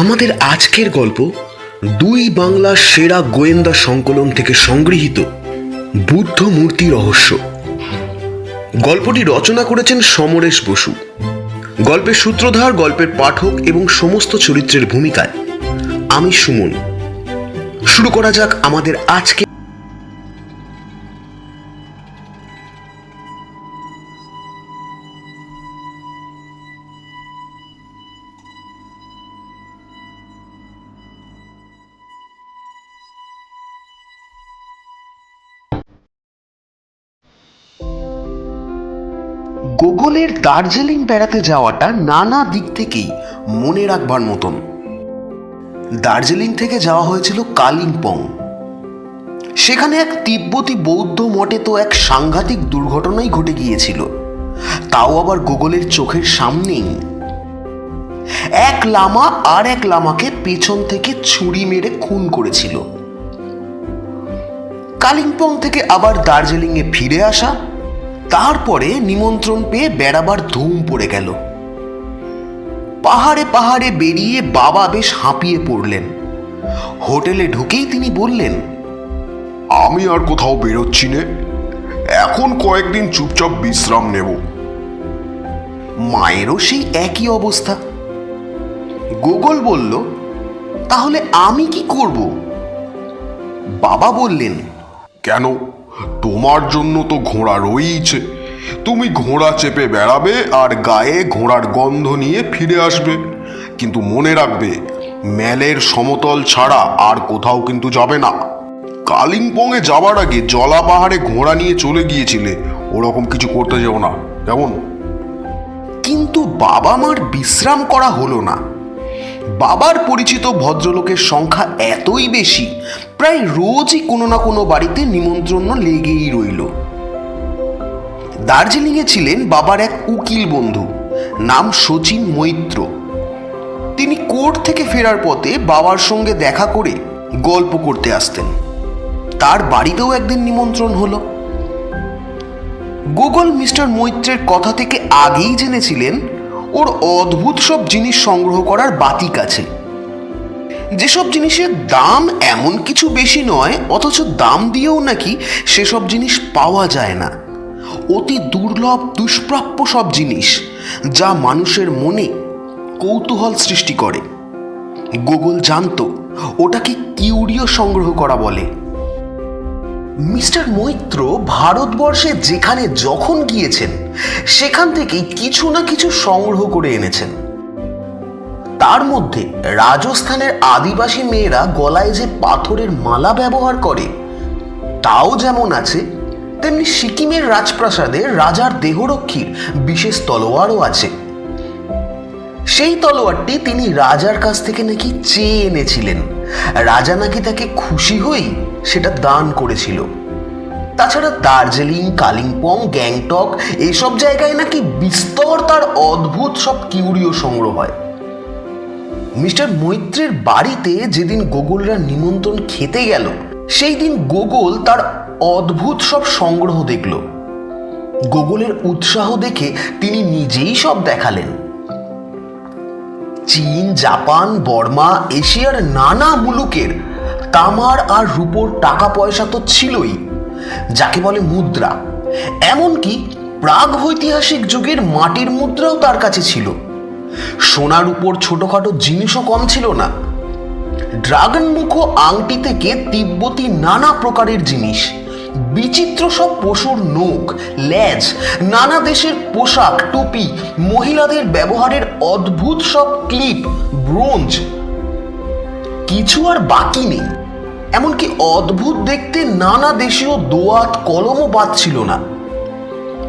আমাদের আজকের গল্প দুই বাংলা সেরা গোয়েন্দা সংকলন থেকে সংগৃহীত বুদ্ধ মূর্তি রহস্য। গল্পটি রচনা করেছেন সমরেশ বসু। গল্পের সূত্রধার, গল্পের পাঠক এবং সমস্ত চরিত্রের ভূমিকায় আমি সুমন। শুরু করা যাক আমাদের আজকে। গোগলের দার্জিলিং বেড়াতে যাওয়াটা নানা দিক থেকেই মনে রাখবার মতন। দার্জিলিং থেকে যাওয়া হয়েছিল কালিম্পং। সেখানে এক তিব্বতী বৌদ্ধ মঠে তো এক সাংঘাতিক দুর্ঘটনাই ঘটে গিয়েছিল, তাও আবার গোগলের চোখের সামনেই। এক লামা আর এক লামাকে পেছন থেকে ছুরি মেরে খুন করেছিল। কালিম্পং থেকে আবার দার্জিলিংয়ে ফিরে আসা, তারপরে নিমন্ত্রণ পেয়ে বেড়াবার ধুম পড়ে গেল। পাহাড়ে পাহাড়ে বেরিয়ে বাবা বেশ হাঁপিয়ে পড়লেন। হোটেলে ঢুকেই তিনি বললেন, আমি আর কোথাও বেরোচ্ছি নে, এখন কয়েকদিন চুপচাপ বিশ্রাম নেব। মায়েরও সেই একই অবস্থা। গোগল বলল, তাহলে আমি কি করব? বাবা বললেন, কেন, তোমার জন্য তো ঘোড়া রয়েইছে। তুমি ঘোড়া চেপে বেড়াবে আর গায়ে ঘোড়ার গন্ধ নিয়ে ফিরে আসবে। কিন্তু মনে রাখবে, ম্যালের সমতল ছাড়া আর কোথাও কিন্তু যাবে না। কালিম্পংয়ে যাবার আগে জলা পাহাড়ে ঘোড়া নিয়ে চলে গিয়েছিলে, ওরকম কিছু করতে যেও না, কেমন? কিন্তু বাবা মার বিশ্রাম করা হলো না। বাবার পরিচিত ভদ্রলোকের সংখ্যা এতই বেশি, প্রায় রোজই কোনো না কোনো বাড়িতে নিমন্ত্রণ লেগেই রইল। দার্জিলিংয়ে ছিলেন বাবার এক উকিল বন্ধু, নাম শচীন মৈত্র। তিনি কোর্ট থেকে ফেরার পথে বাবার সঙ্গে দেখা করে গল্প করতে আসতেন। তার বাড়িতেও একদিন নিমন্ত্রণ হলো। গোগল মিস্টার মৈত্রের কথা থেকে আগেই জেনেছিলেন ওর অদ্ভুত সব জিনিস সংগ্রহ করার বাতিক আছে। যেসব জিনিসের দাম এমন কিছু বেশি নয়, অথচ দাম দিয়েও নাকি সেসব জিনিস পাওয়া যায় না। অতি দুর্লভ দুষ্প্রাপ্য সব জিনিস, যা মানুষের মনে কৌতূহল সৃষ্টি করে। গোগল জানতো ওটাকে কিউরিও সংগ্রহ করা বলে। মিস্টার মৈত্র ভারতবর্ষে যেখানে যখন গিয়েছেন, সেখান থেকেই কিছু না কিছু সংগ্রহ করে এনেছেন। তার মধ্যে রাজস্থানের আদিবাসী মেয়েরা গলায় যে পাথরের মালা ব্যবহার করে, তাও যেমন আছে, তেমনি সিকিমের রাজপ্রাসাদে রাজার দেহরক্ষীর বিশেষ তলোয়ারও আছে। সেই তলোয়ারটি তিনি রাজার কাছ থেকে নাকি চেয়ে এনেছিলেন। রাজা নাকি তাকে খুশি হয়েই সেটা দান করেছিল। তাছাড়া দার্জিলিং, কালিম্পং, গ্যাংটক এইসব জায়গায় নাকি বিস্তর তার অদ্ভুত সব কিউরিও সংগ্রহ হয়। মিস্টার মৈত্রের বাড়িতে যেদিন গোগলরা নিমন্ত্রণ খেতে গেল, সেই দিন গোগল তার অদ্ভুত সব সংগ্রহ দেখল। গোগলের উৎসাহ দেখে তিনি নিজেই সব দেখালেন। চীন, জাপান, বর্মা, এশিয়ার নানা মুলুকের তামার আর রূপোর টাকা পয়সা তো ছিলই, যাকে বলে মুদ্রা। এমনকি প্রাগৈতিহাসিক যুগের মাটির মুদ্রাও তার কাছে ছিল। সোনার উপর ছোটখাটো জিনিসও কম ছিল না। ড্রাগন মুখ আংটি থেকে তিব্বতী নানা প্রকারের জিনিস, বিচিত্র সব পশুর নখ, লেজ, নানা দেশের পোশাক, টুপি, মহিলাদের ব্যবহারের অদ্ভুত সব ক্লিপ, ব্রোঞ্জ, কিছু আর বাকি নেই। এমনকি অদ্ভুত দেখতে নানা দেশীয় দোয়াত কলমও বাদ ছিল না।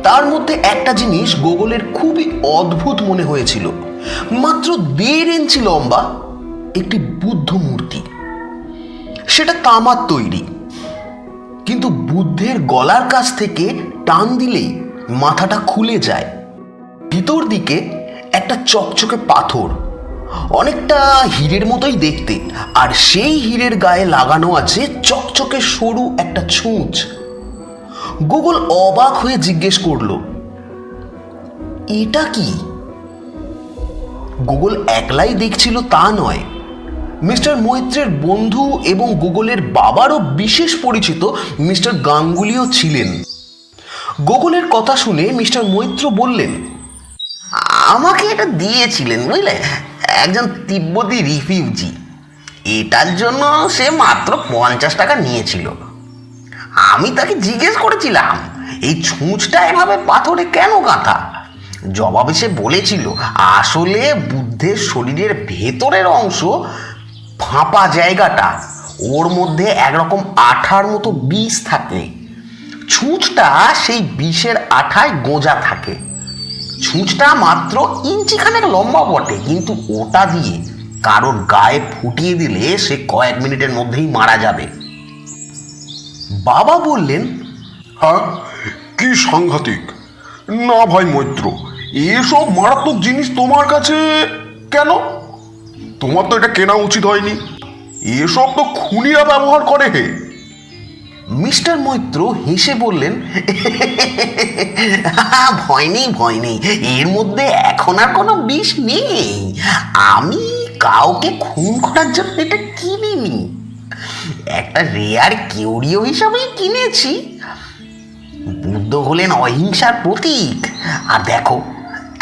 তার মধ্যে একটা জিনিস গোগলের খুবই অদ্ভুত মনে হয়েছিল। মাত্র 1.5 ইঞ্চি লম্বা একটি বুদ্ধ মূর্তি। সেটা তামার তৈরি, কিন্তু বুদ্ধের গলার কাছ থেকে টান দিলেই মাথাটা খুলে যায়। ভিতর দিকে একটা চকচকে পাথর, অনেকটা হীরের মতোই দেখতে, আর সেই হীরের গায়ে লাগানো আছে চকচকে সরু একটা ছুঁচ। গোগল অবাক হয়ে জিজ্ঞেস করলো, এটা কি? গোগল একলাই দেখছিল তা নয়, মিস্টার মৈত্রের বন্ধু এবং গোগলের বাবারও বিশেষ পরিচিত মিস্টার গাঙ্গুলিও ছিলেন। গোগলের কথা শুনে মিস্টার মৈত্র বললেন, আমাকে এটা দিয়েছিলেন বুঝলে, একজন তিব্বতী রিফিউজি। এটার জন্য সে মাত্র 50 টাকা নিয়েছিল। আমি তাকে জিজ্ঞেস করেছিলাম এই ছুঁচটা এভাবে পাথরে কেন গাঁথা। জবাবে সে বলেছিল আসলে বুদ্ধের শরীরের ভেতরের অংশ, ফাঁপা জায়গাটা, ওর মধ্যে একরকম আঠার মতো বিষ থাকে। ছুঁচটা সেই বিষের আঠায় গোঁজা থাকে। ছুঁচটা মাত্র ইঞ্চিখানেক লম্বা বটে, কিন্তু ওটা দিয়ে কারোর গায়ে ফুটিয়ে দিলে সে কয়েক মিনিটের মধ্যেই মারা যাবে। বাবা বললেন, হ্যাঁ, কি সাংঘাতিক! না ভাই মৈত্র, এসব মারাত্মক জিনিস তোমার কাছে কেন? তোমার তো এটা কেনা উচিত হয়নি। এসব তো খুনিরা ব্যবহার করে হে। মিস্টার মৈত্র হেসে বললেন, ভয় নেই ভয় নেই, এর মধ্যে এখন আর কোনো বিষ নেই। আমি কাউকে খুন করার জন্য এটা কিনিনি, একটা রেয়ার কিউরিও হিসাবেই কিনেছি। বুদ্ধ হলেন অহিংসার প্রতীক, আর দেখো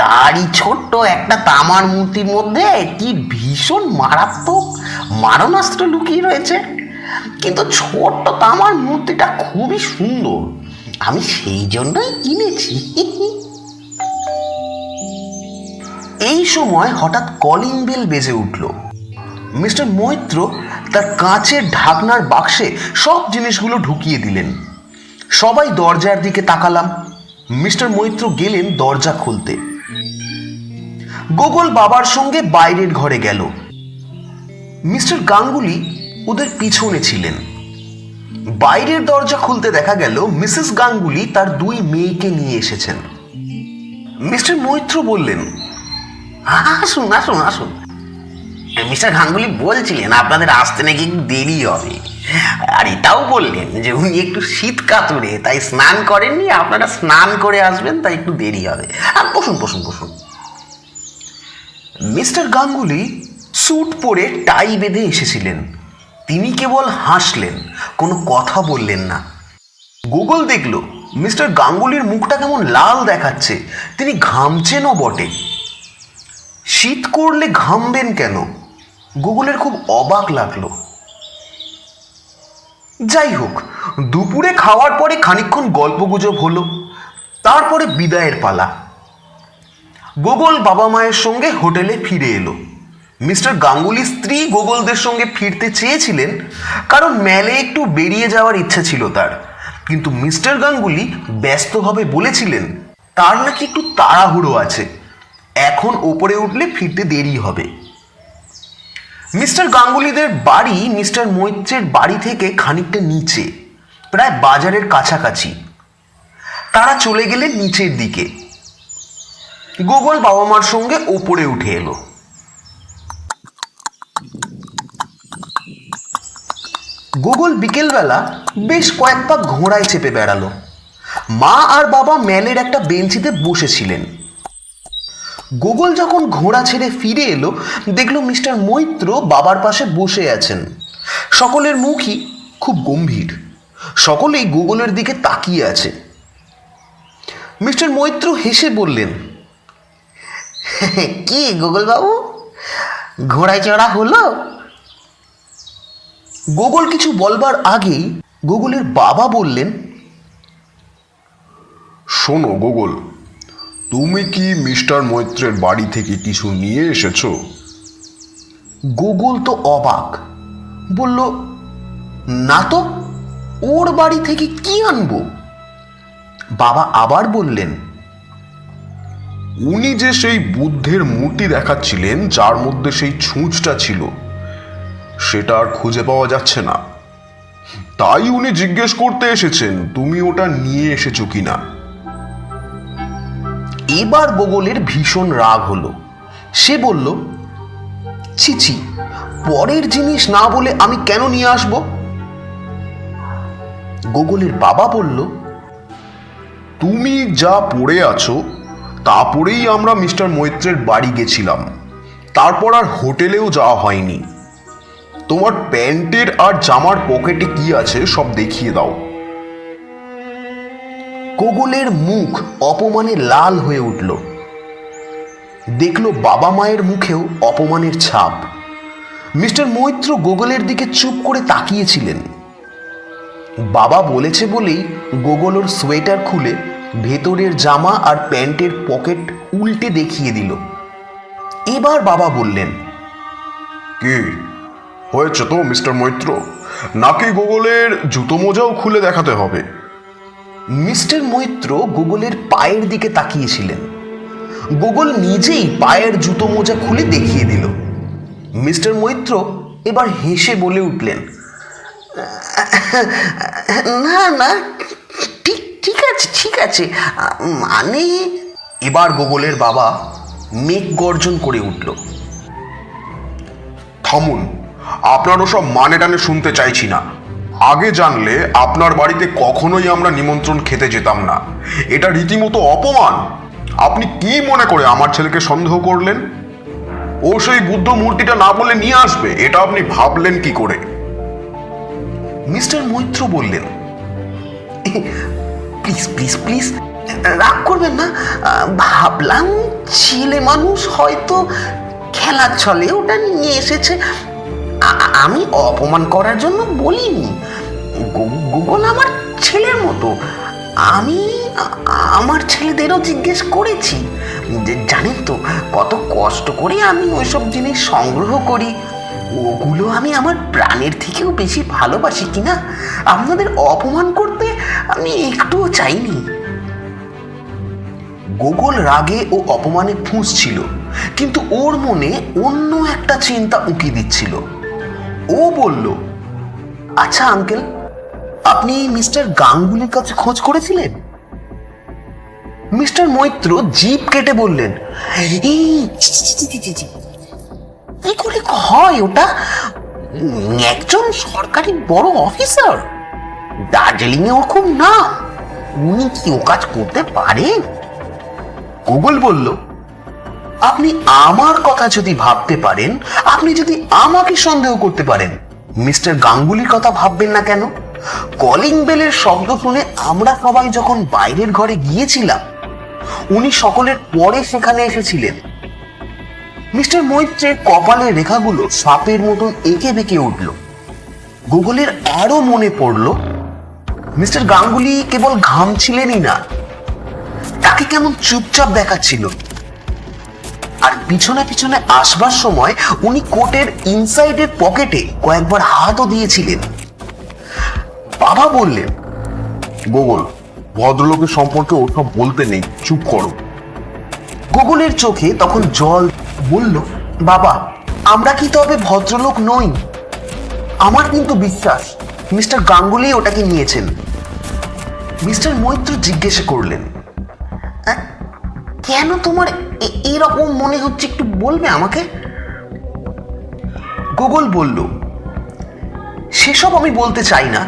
তারই ছোট্ট একটা তামার মূর্তির মধ্যে কি ভীষণ মারাত্মক মারণাস্ত্র লুকিয়ে রয়েছে। কিন্তু ছোট্ট তামার মূর্তিটা খুবই সুন্দর, আমি সেই জন্যই কিনেছি। এই সময় হঠাৎ কলিং বেল বেজে উঠল। মিস্টার মৈত্র তার কাঁচের ঢাকনার বাক্সে সব জিনিসগুলো ঢুকিয়ে দিলেন। সবাই দরজার দিকে তাকালাম। মিস্টার মৈত্র গেলেন দরজা খুলতে। গোগল বাবার সঙ্গে বাইরের ঘরে গেল। মিস্টার গাঙ্গুলি ওদের পিছনে ছিলেন। বাইরের দরজা খুলতে দেখা গেল মিসেস গাঙ্গুলি তার 2 মেয়েকে নিয়ে এসেছেন। মিস্টার মৈত্র বললেন, আসুন আসুন আসুন। মিস্টার গাঙ্গুলি বলছিলেন আপনাদের আসতে নাকি একটু দেরি হবে, আর এটাও বললেন যে উনি একটু শীত কাতুরে, তাই স্নান করেননি, আপনারা স্নান করে আসবেন, তাই একটু দেরি হবে। আর বসুন বসুন বসুন। মিস্টার গাঙ্গুলি স্যুট পরে টাই বেঁধে এসেছিলেন। তিনি কেবল হাসলেন, কোনো কথা বললেন না। গোগল দেখল মিস্টার গাঙ্গুলির মুখটা কেমন লাল দেখাচ্ছে, তিনি ঘামছেনও বটে। শীত করলে ঘামবেন কেন? গোগলের খুব অবাক লাগলো। যাই হোক, দুপুরে খাওয়ার পরে খানিকক্ষণ গল্পগুজব হলো, তারপরে বিদায়ের পালা। গোগল বাবা মায়ের সঙ্গে হোটেলে ফিরে এলো। মিস্টার গাঙ্গুলি স্ত্রী গোগলদের সঙ্গে ফিরতে চেয়েছিলেন, কারণ মেলে একটু বেরিয়ে যাওয়ার ইচ্ছে ছিল তার, কিন্তু মিস্টার গাঙ্গুলি ব্যস্তভাবে বলেছিলেন তার নাকি একটু তাড়াহুড়ো আছে, এখন ওপরে উঠলে ফিরতে দেরি হবে। মিস্টার গাঙ্গুলিদের বাড়ি মিস্টার মৈত্রের বাড়ি থেকে খানিকটা নিচে, প্রায় বাজারের কাছাকাছি। তারা চলে গেলেন নিচের দিকে। গোগল বাবা মার সঙ্গে ওপরে উঠে এলো। গোগল বিকেলবেলা বেশ কয়েক পাক ঘোড়ায় চেপে বেড়ালো। মা আর বাবা মেলের একটা বেঞ্চিতে বসেছিলেন। গোগল যখন ঘোড়া ছেড়ে ফিরে এলো, দেখলো মিস্টার মৈত্র বাবার পাশে বসে আছেন। সকলের মুখই খুব গম্ভীর, সকলেই গোগলের দিকে তাকিয়ে আছে। মিস্টার মৈত্র হেসে বললেন, কি গোগল বাবু, ঘোড়ায় চড়া হলো? গোগল কিছু বলবার আগেই গোগলের বাবা বললেন, শোনো গোগল, তুমি কি মিস্টার মৈত্রের বাড়ি থেকে কিছু নিয়ে এসেছো? গোগল তো অবাক, বলল, না তো, ওর বাড়ি থেকে কি আনবো? বাবা আবার বললেন, উনি যে সেই বুদ্ধের মূর্তি দেখাচ্ছিলেন যার মধ্যে সেই ছুঁচটা ছিল, সেটা আর খুঁজে পাওয়া যাচ্ছে না, তাই উনি জিজ্ঞেস করতে এসেছেন তুমি ওটা নিয়ে এসেছো কিনা। এবার গোগলের ভীষণ রাগ হলো। সে বলল, ছি, পরের জিনিস না বলে আমি কেন নিয়ে আসব? গোগলের বাবা বলল, তুমি যা পড়ে আছো তা পরেই আমরা মিস্টার মৈত্রের বাড়ি গেছিলাম, তারপর আর হোটেলেও যাওয়া হয়নি। তোমার প্যান্টের আর জামার পকেটে কি আছে সব দেখিয়ে দাও। গোগলের মুখ অপমানে লাল হয়ে উঠল। দেখল বাবা মায়ের মুখেও অপমানের ছাপ। মিস্টার মৈত্র গোগলের দিকে চুপ করে তাকিয়েছিলেন। বাবা বলেছে বলেই গোগল ওর সোয়েটার খুলে ভেতরের জামা আর প্যান্টের পকেট উল্টে দেখিয়ে দিল। এবার বাবা বললেন, কি হয়েছে তো মিস্টার মৈত্র? নাকি গোগলের জুতো মোজাও খুলে দেখাতে হবে? মিস্টার মৈত্র গোগলের পায়ের দিকে তাকিয়েছিলেন। গোগল নিজেই পায়ের জুতো মোজা খুলে দেখিয়ে দিল। মিস্টার মৈত্র এবার হেসে বলে উঠলেন, না না, ঠিক আছে, মানে। এবার গোগলের বাবা মেঘ গর্জন করে উঠল, থামুন, আপনার ওসব মানে টানে শুনতে চাইছি না। আগে জানলে আপনার বাড়িতে কখনোই আমরা নিমন্ত্রণ খেতে যেতাম না। এটা রীতিমতো অপমান। আপনি কি মনে করে আমার ছেলেকে সন্দেহ করলেন? ও সেই বুদ্ধ মূর্তিটা না বলে নিয়ে আসবে, এটা আপনি ভাবলেন কি করে? মিস্টার মৈত্র বললেন, প্লিজ প্লিজ প্লিজ রাগ করবেন না। ভাবলাম ছেলে মানুষ হয়তো খেলার ছলে ওটা নিয়ে এসেছে। আমি অপমান করার জন্য বলিনি। গুগল আমার ছেলের মতো। আমি আমার ছেলেদেরও জিজ্ঞেস করেছি যে, জানেন তো কত কষ্ট করে আমি ওইসব জিনিস সংগ্রহ করি। ওগুলো আমি আমার প্রাণের থেকেও বেশি ভালোবাসি কিনা আপনাদের অপমান করতে আমি একটুও চাইনি। গোগল রাগে ও অপমানে ফুঁসছিল, কিন্তু ওর মনে অন্য একটা চিন্তা উঁকি দিচ্ছিল। ও বলল, আচ্ছা আঙ্কেল, আপনি মিস্টার গাঙ্গুলির কাছে খোঁজ করেছিলেন? মিস্টার মৈত্র জিভ কেটে বললেন, কি করে হয় ওটা? একজন সরকারি বড় অফিসার, দার্জিলিং এ ওর খুব নাম। উনি কি ও কাজ করতে পারেন? গুগল বলল, আপনি আমার কথা যদি ভাবতে পারেন, আপনি যদি আমাকে সন্দেহ করতে পারেন, মিস্টার গাঙ্গুলির কথা ভাববেন না কেন? কলিং বেলের শব্দ শুনে আমরা সবাই যখন বাইরের ঘরে গিয়েছিলাম, উনি সকলের পরে সেখানে এসেছিলেন। মিস্টার মৈত্রের কপালের রেখাগুলো সাপের মতন এঁকে বেঁকে উঠল। গুগলের আরো মনে পড়ল, মিস্টার গাঙ্গুলি কেবল ঘামছিলেনই না, তাকে কেমন চুপচাপ দেখাচ্ছিল। আর পিছনে পিছনে আসবার সময় উনি কোটের ইনসাইডের পকেটে কয়েকবার হাতও দিয়েছিলেন। বাবা বললেন, গোগল, ভদ্রলোকের সম্পর্কে ওসব বলতে নেই, চুপ করো। গোগলের চোখে তখন জল। বলল, বাবা, আমরা কি তবে ভদ্রলোক নই? আমার কিন্তু বিশ্বাস মিস্টার গাঙ্গুলি ওটাকে নিয়েছেন। মিস্টার মৈত্র জিজ্ঞাসা করলেন, কেন তোমার এরকম মনে হচ্ছে, একটু বলবে আমাকে? গোগল বলল, সেসব আমি বলতে চাই না।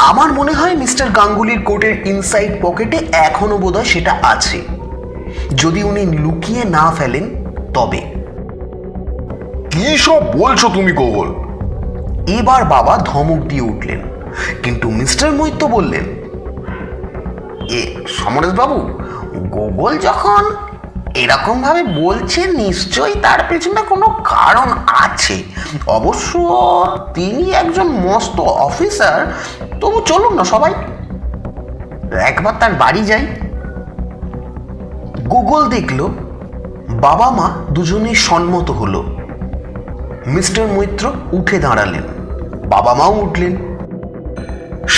আমার মনে হয় মিস্টার গাঙ্গুলির কোটের ইনসাইড পকেটে এখনো বোধহয় সেটা আছে, যদি উনি লুকিয়ে না ফেলেন তবে। কি সব বলছো তুমি গোগল? এবার বাবা ধমক দিয়ে উঠলেন, কিন্তু মিস্টার মৈত্র বললেন, সমরেশ বাবু, গোগল যখন এরকম ভাবে বলছে, নিশ্চয়ই তার পেছনে কোনো কারণ আছে। অবশ্য তিনি একজন মস্ত অফিসার। তবু চলুন না সবাই একবার তার বাড়ি যাই। গুগল দেখল বাবা মা দুজনেই সম্মত হলো। মিস্টার মৈত্র উঠে দাঁড়ালেন, বাবা মাও উঠলেন।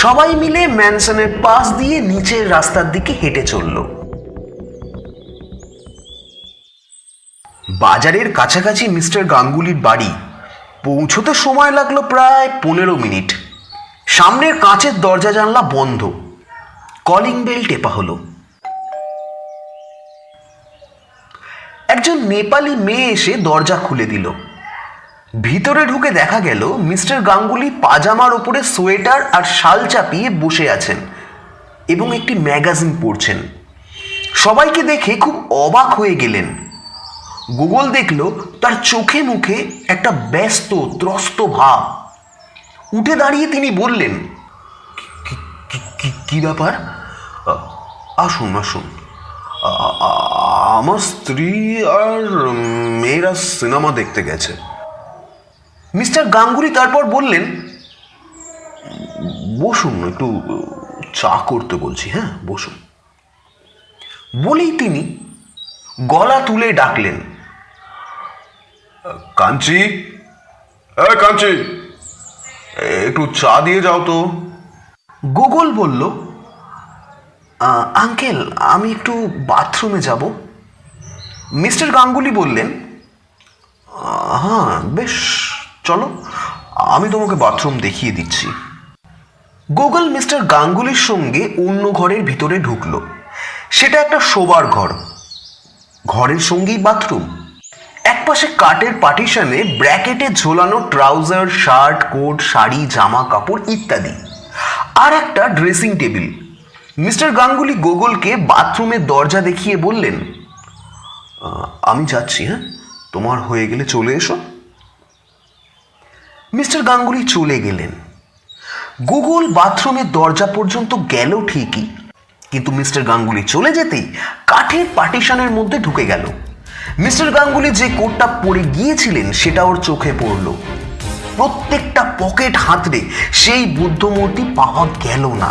সবাই মিলে ম্যানসনের পাশ দিয়ে নিচের রাস্তার দিকে হেঁটে চলল। বাজারের কাছাকাছি মিস্টার গাঙ্গুলির বাড়ি পৌঁছতে সময় লাগলো প্রায় 15 মিনিট। সামনের কাঁচের দরজা জানলা বন্ধ। কলিং বেল টেপা হলো। একজন নেপালি মেয়ে এসে দরজা খুলে দিল। ভিতরে ঢুকে দেখা গেল মিস্টার গাঙ্গুলি পাজামার উপরে সোয়েটার আর শাল চাপিয়ে বসে আছেন এবং একটি ম্যাগাজিন পড়ছেন। সবাইকে দেখে খুব অবাক হয়ে গেলেন। গুগল দেখল তার চোখে মুখে একটা ব্যস্ত ত্রস্ত ভাব। উঠে দাঁড়িয়ে তিনি বললেন, কি ব্যাপার? আসুন আসুন, আমার স্ত্রী আর মেয়েরা সিনেমা দেখতে গেছে। মিস্টার গাঙ্গুলি তারপর বললেন, বসুন, একটু চা করতে বলছি, হ্যাঁ বসুন। বলেই তিনি গলা তুলে ডাকলেন, কাঞ্চি, কাঞ্চি, একটু চা দিয়ে যাও তো। গুগল বলল, আঙ্কেল আমি একটু বাথরুমে যাব। মিস্টার গাঙ্গুলি বললেন, হ্যাঁ বেশ, চলো আমি তোমাকে বাথরুম দেখিয়ে দিচ্ছি। গুগল মিস্টার গাঙ্গুলির সঙ্গে অন্য ঘরের ভিতরে ঢুকলো। সেটা একটা শোবার ঘর, ঘরের সঙ্গেই বাথরুম। একপাশে কাঠের পার্টিশনে ব্র্যাকেটে ঝোলানো ট্রাউজার, শার্ট, কোট, শাড়ি, জামা কাপড় ইত্যাদি, আর একটা ড্রেসিং টেবিল। মিস্টার গাঙ্গুলি গুগলকে বাথরুমের দরজা দেখিয়ে বললেন, আমি যাচ্ছি, হ্যাঁ তোমার হয়ে গেলে চলে এসো। মিস্টার গাঙ্গুলি চলে গেলেন। গুগল বাথরুমের দরজা পর্যন্ত গেল ঠিকই, কিন্তু মিস্টার গাঙ্গুলি চলে যেতেই কাঠের পার্টিশনের মধ্যে ঢুকে গেল। মিস্টার গাঙ্গুলি যে কোটটা পরে গিয়েছিলেন সেটা ওর চোখে পড়ল। প্রত্যেকটা পকেট হাতড়ে সেই বুদ্ধমূর্তি পাওয়া গেল না।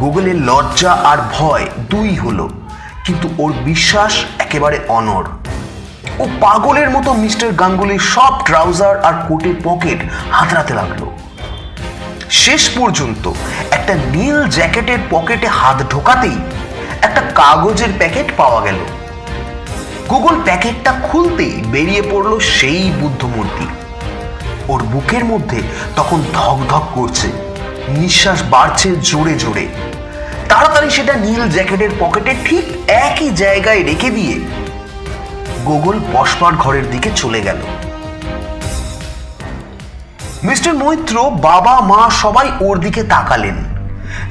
গুগলের লজ্জা আর ভয় দুই হলো, কিন্তু ওর বিশ্বাস একেবারে অনড়। ও পাগলের মতো মিস্টার গাঙ্গুলির সব ট্রাউজার আর কোটের পকেট হাতড়াতে লাগলো। শেষ পর্যন্ত একটা নীল জ্যাকেটের পকেটে হাত ঢোকাতেই একটা কাগজের প্যাকেট পাওয়া গেল। গুগল প্যাকেটটা খুলতেই বেরিয়ে পড়ল সেই বুদ্ধমূর্তি। ওর বুকের মধ্যে তখন ধক ধক করছে, নিঃশ্বাস বাড়ছে জোরে জোরে। তাড়াতাড়ি সেটা নীল জ্যাকেটের পকেটে ঠিক একই জায়গায় রেখে দিয়ে গুগল বসবার ঘরের দিকে চলে গেল। মিস্টার মৈত্র, বাবা, মা সবাই ওর দিকে তাকালেন।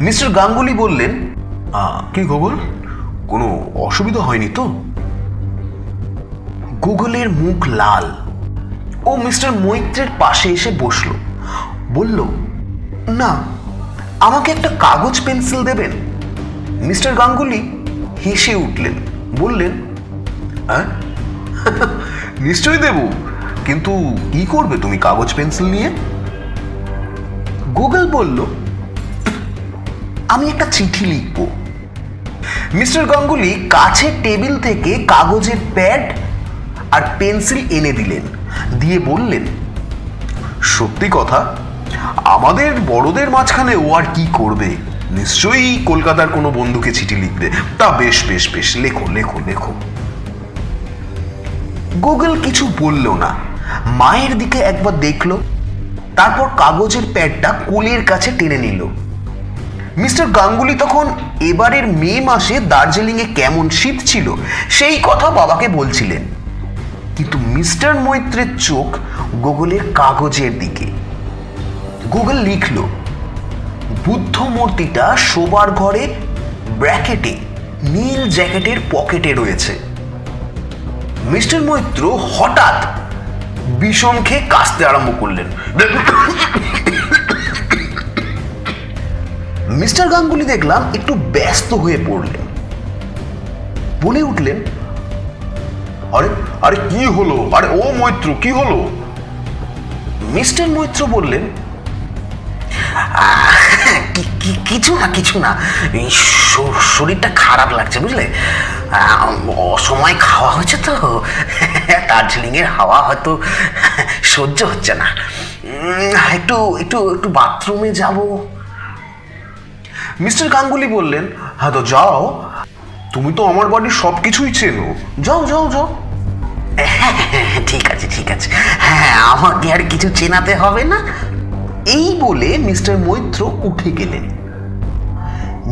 মিস্টার গাঙ্গুলি বললেন, কি গুগল, কোনো অসুবিধা হয়নি তো? গুগলের মুখ লাল। ও মিস্টার মৈত্রের পাশে এসে বসল, বলল, না, আমাকে একটা কাগজ পেন্সিল দেবেন? মিস্টার গাঙ্গুলি হেসে উঠলেন, বললেন, হ্যাঁ নিশ্চয়ই দেব, কিন্তু কি করবে তুমি কাগজ পেন্সিল নিয়ে? গুগল বলল, আমি একটা চিঠি লিখব। মিস্টার গাঙ্গুলি কাছের টেবিল থেকে কাগজের প্যাড আর পেন্সিল এনে দিলেন, দিয়ে বললেন, সত্যি কথা, আমাদের বড়দের মাঝখানে ও আর কি করবে, নিশ্চয়ই কলকাতার কোনো বন্ধুকে চিঠি লিখবে। তা বেশ বেশ বেশ, লেখো লেখো লেখো। গুগল কিছু বলল না, মায়ের দিকে একবার দেখল, তারপর কাগজের প্যাডটা কোলের কাছে টেনে নিল। মিস্টার গাঙ্গুলি তখন এবারের মে মাসে দার্জিলিংয়ে কেমন শীত ছিল সেই কথা বাবাকে বলছিলেন, কিন্তু মিস্টার মৈত্রের চোখ গুগলের কাগজের দিকে। গুগল লিখল, বুদ্ধ মূর্তিটা শোবার ঘরে ব্র্যাকেটে নীল জ্যাকেটের পকেটে রয়েছে। মিস্টার মৈত্র হঠাৎ বিষম খেয়ে কাশতে আরম্ভ করলেন। মিস্টার গাঙ্গুলি দেখলাম একটু ব্যস্ত হয়ে পড়লেন, বলে উঠলেন, আরে আরে কি হলো? আরে ও মৈত্র, কি হলো? মিস্টার মৈত্র বললেন, কিছু না কিছু না, শরীরটা খারাপ লাগছে বুঝলে, অসময় খাওয়া হয়েছে তো, দার্জিলিং এর হাওয়া হয়তো সহ্য হচ্ছে না, একটু একটু একটু বাথরুমে যাব। মিস্টার গাঙ্গুলি বললেন, হ্যাঁ তো যাও, তুমি তো আমার বাড়ির সব কিছুই চেনো, যাও যাও যাও। ঠিক আছে ঠিক আছে, হ্যাঁ আমাকে আর কিছু চেনাতে হবে না। এই বলে মিস্টার মৈত্র উঠে গেলেন।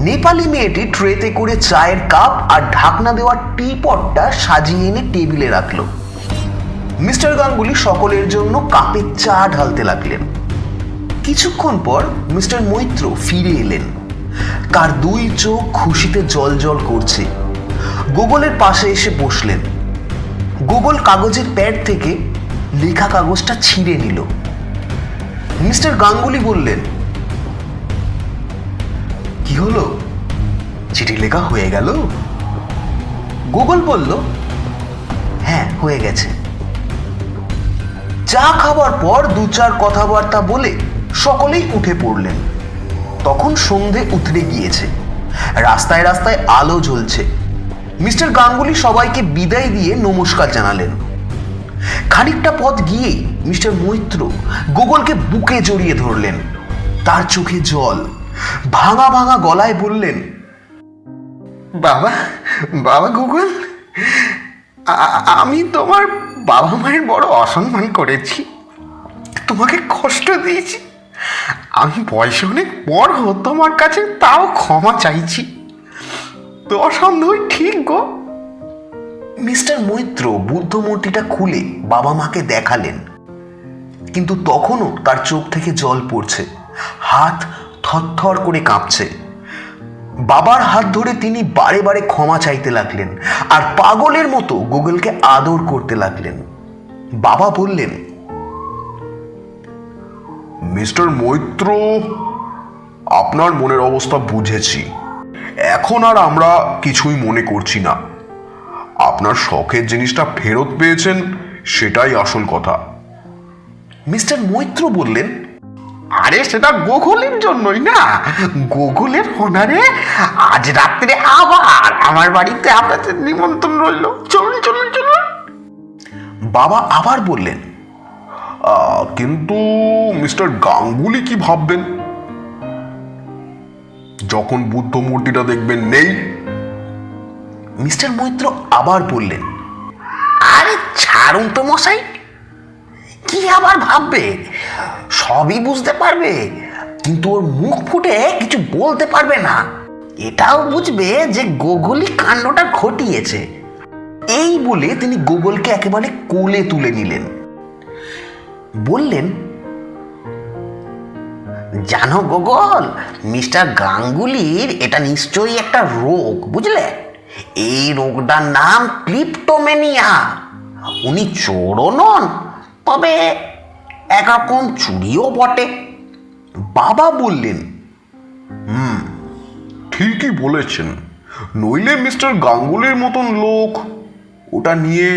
নেপালি মেয়েটি ট্রেতে করে চায়ের কাপ আর ঢাকনা দেওয়া টি পটটা সাজিয়ে এনে টেবিলে রাখলো। মিস্টার গাঙ্গুলি সকলের জন্য কাপে চা ঢালতে লাগলেন। কিছুক্ষণ পর মিস্টার মৈত্র ফিরে এলেন। তার দুই চোখ খুশিতে জল জল করছে। গুগলের পাশে এসে বসলেন। গুগল কাগজের প্যাড থেকে লেখা কাগজটা ছিঁড়ে নিল। মিস্টার গাঙ্গুলি বললেন, কি হলো, চিঠি লেখা হয়ে গেল? গুগল বলল, হ্যাঁ হয়ে গেছে। চা খাবার পর 2-4 কথাবার্তা বলে সকলেই উঠে পড়লেন। তখন সন্ধে উতরে গিয়েছে, রাস্তায় রাস্তায় আলো জ্বলছে। মিস্টার গাঙ্গুলি সবাইকে বিদায় দিয়ে নমস্কার জানালেন। খানিকটা পথ গিয়েই মিস্টার মৈত্র গুগলকে বুকে জড়িয়ে ধরলেন। তার চোখে জল, ভাঙা ভাঙা গলায় বললেন, বাবা বাবা গুগল, আমি তোমার বাবা মায়ের বড় অসম্মান করেছি, তোমাকে কষ্ট দিয়েছি। আমি বয়সে অনেক বড় তোমার কাছে তাও ক্ষমা চাইছি। তোমার সন্দেহ ঠিক গো। মিস্টার মৈত্র বুদ্ধ মূর্তিটা খুলে বাবা মাকে দেখালেন, কিন্তু তখনও তার চোখ থেকে জল পড়ছে, হাত থরথর করে কাঁপছে। বাবার হাত ধরে তিনি বারে বারে ক্ষমা চাইতে লাগলেন আর পাগলের মতো গুগলকে আদর করতে লাগলেন। বাবা বললেন, মিস্টার মৈত্র, আপনার মনের অবস্থা বুঝেছি। এখন আর আমরা কিছুই মনে করছি না। আপনার শখের জিনিসটা ফেরত পেয়েছেন, সেটাই আসল কথা। মিস্টার মৈত্র বললেন, আরে সেটা গুগলের জন্যই না, গুগলের অনারে আজ রাত্রে আবার আমার বাড়িতে আপনাদের নিমন্ত্রণ রইল, চলুন চলুন চলুন। বাবা আবার বললেন, কিন্তু মিস্টার গাঙ্গুলি কি ভাববেন যখন বুদ্ধ মূর্তিটা দেখবেন নেই? মিস্টার মৈত্র আবার বললেন, আরে ছাড়ুন তো মশাই, কি আবার ভাববে, সবই বুঝতে পারবে, কিন্তু ওর মুখ ফুটে কিছু বলতে পারবে না। এটাও বুঝবে যে গুগলই কাণ্ডটা ঘটিয়েছে। এই বলে তিনি গুগলকে একেবারে কোলে তুলে নিলেন। বললেন, জানো গুগল, মিস্টার গাঙ্গুলির এটা নিশ্চয়ই একটা রোগ, বুঝলে? এই রোগটার নাম ক্লিপ্টোম্যানিয়া। উনি চোরও নন, তবে একরকম চুরিও বটে। বাবা বললেন, ঠিকই বলেছেন, নইলে মিস্টার গাঙ্গুলির মতন লোক ওটা নিয়ে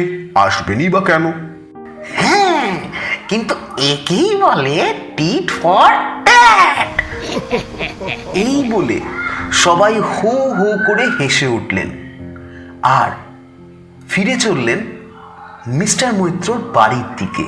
আসবেনই বা কেন? হ্যাঁ, কিন্তু একেই বলে টিট ফর ট্যাট। এই বলে সবাই হো হো করে হেসে উঠলেন আর ফিরে চললেন মিস্টার মৈত্রর বাড়ির দিকে।